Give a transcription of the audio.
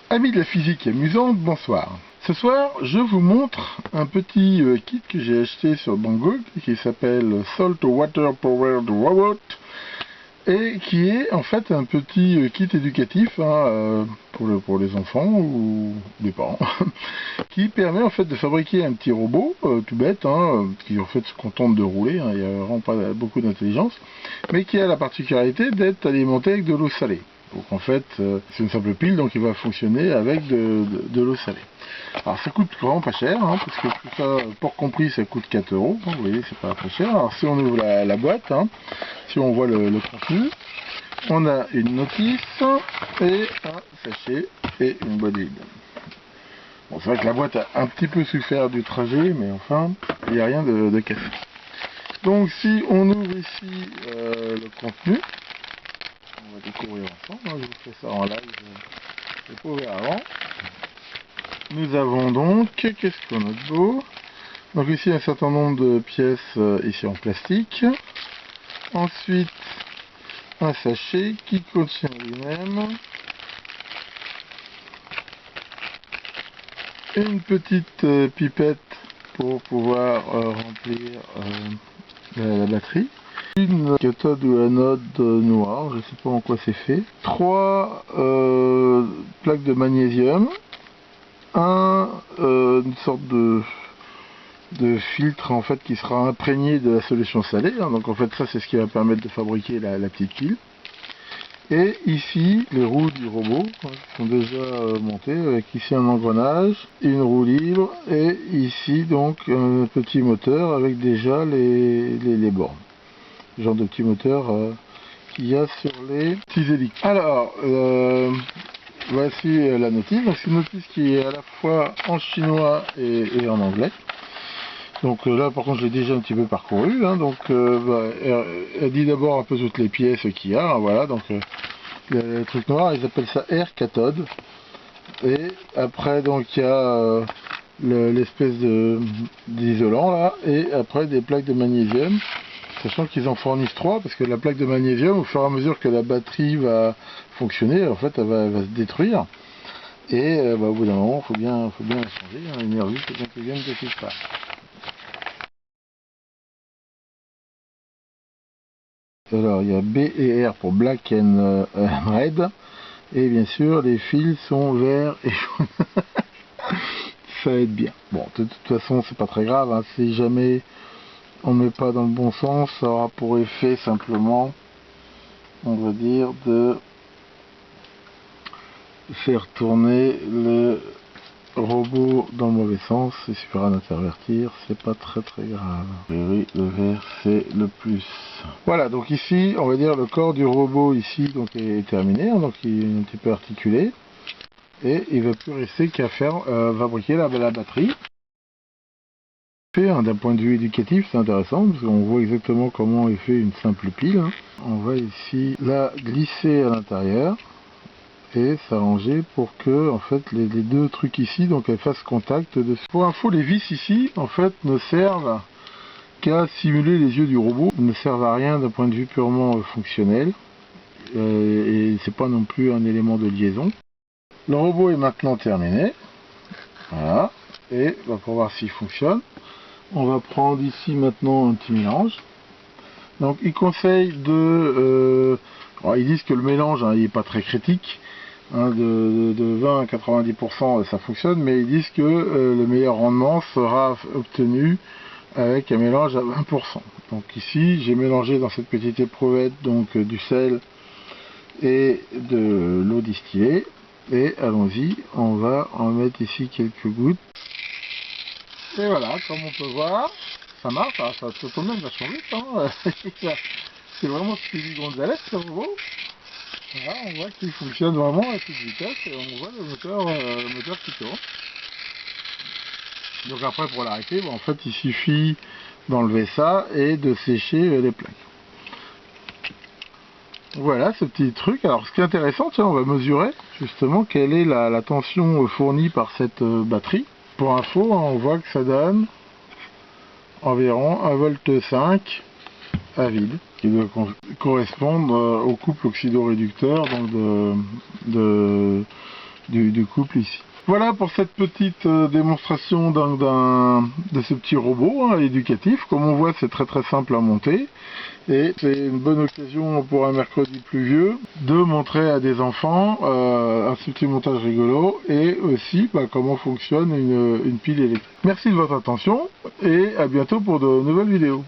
Amis de la physique amusante, bonsoir. Ce soir, je vous montre un petit kit que j'ai acheté sur Banggood qui s'appelle Salt Water Powered Robot et qui est en fait un petit kit éducatif pour les enfants ou les parents qui permet en fait de fabriquer un petit robot tout bête qui en fait se contente de rouler, il n'y a vraiment pas beaucoup d'intelligence, mais qui a la particularité d'être alimenté avec de l'eau salée. Donc en fait, c'est une simple pile, donc il va fonctionner avec de l'eau salée. Alors ça coûte vraiment pas cher, parce que tout ça, pour compris, ça coûte 4 euros. Vous voyez, c'est pas très cher. Alors si on ouvre la boîte, si on voit le contenu, on a une notice et un sachet et une boîte vide. Bon, c'est vrai que la boîte a un petit peu souffert du trajet, mais enfin, il n'y a rien de cassé. Donc si on ouvre ici le contenu, on va découvrir ensemble, je vous fais ça en live, je l'ai pas ouvert avant. Nous avons donc, qu'est-ce qu'on a de beau? Donc ici un certain nombre de pièces ici en plastique. Ensuite, un sachet qui contient lui-même une petite pipette pour pouvoir remplir la batterie. Une cathode ou anode noire, je ne sais pas en quoi c'est fait. 3 plaques de magnésium. Une sorte de filtre en fait qui sera imprégné de la solution salée. Donc en fait ça c'est ce qui va permettre de fabriquer la petite pile. Et ici les roues du robot sont déjà montées avec ici un engrenage, une roue libre et ici donc un petit moteur avec déjà les bornes. Le genre de petit moteur qu'il y a sur les petits hélices. Alors voici la notice. Donc c'est une notice qui est à la fois en chinois et en anglais. Donc là par contre je l'ai déjà un petit peu parcouru, elle dit d'abord un peu toutes les pièces qu'il y a, voilà, donc le truc noir ils appellent ça air cathode, et après donc il y a l'espèce d'isolant là, et après des plaques de magnésium, sachant qu'ils en fournissent 3, parce que la plaque de magnésium au fur et à mesure que la batterie va fonctionner, en fait elle va se détruire, et au bout d'un moment il faut bien la changer, l'énergie c'est bien qu'elle vienne de quelque part. Alors il y a B et R pour Black and Red, et bien sûr les fils sont verts et jaunes. Ça aide bien. Bon, de toute façon c'est pas très grave, si jamais on ne met pas dans le bon sens, ça aura pour effet simplement, on va dire, de faire tourner le robot dans le mauvais sens. Il suffira d'intervertir, c'est pas très grave. Et oui, le vert c'est le plus. Voilà, donc ici on va dire le corps du robot ici donc est terminé, donc il est un petit peu articulé et il ne va plus rester qu'à faire fabriquer la batterie. D'un point de vue éducatif c'est intéressant parce qu'on voit exactement comment est fait une simple pile. On va ici la glisser à l'intérieur et s'arranger pour que en fait les deux trucs ici donc elles fassent contact dessus. Pour info, les vis ici en fait ne servent qu'à simuler les yeux du robot, ne servent à rien d'un point de vue purement fonctionnel, et c'est pas non plus un élément de liaison. Le robot est maintenant terminé, voilà, et pour voir s'il fonctionne, on va prendre ici maintenant un petit mélange. Donc ils conseillent ils disent que le mélange il n'est pas très critique, de 20 à 90% ça fonctionne, mais ils disent que le meilleur rendement sera obtenu avec un mélange à 20%. Donc ici j'ai mélangé dans cette petite éprouvette donc du sel et de l'eau distillée, et allons-y, on va en mettre ici quelques gouttes. Et voilà, comme on peut voir, ça marche, ça se tourne même vachement vite. C'est vraiment Speedy Gonzales ce robot. Voilà, on voit qu'il fonctionne vraiment à toute vitesse et on voit le moteur qui tourne. Donc après pour l'arrêter, en fait il suffit d'enlever ça et de sécher les plaques. Voilà ce petit truc. Alors ce qui est intéressant, tiens, on va mesurer justement quelle est la tension fournie par cette batterie. Pour info, on voit que ça donne environ 1,5 V à vide, qui doit correspondre au couple oxydoréducteur donc de du couple ici. Voilà pour cette petite démonstration de ce petit robot éducatif. Comme on voit, c'est très très simple à monter. Et c'est une bonne occasion pour un mercredi pluvieux de montrer à des enfants un petit montage rigolo et aussi comment fonctionne une pile électrique. Merci de votre attention et à bientôt pour de nouvelles vidéos.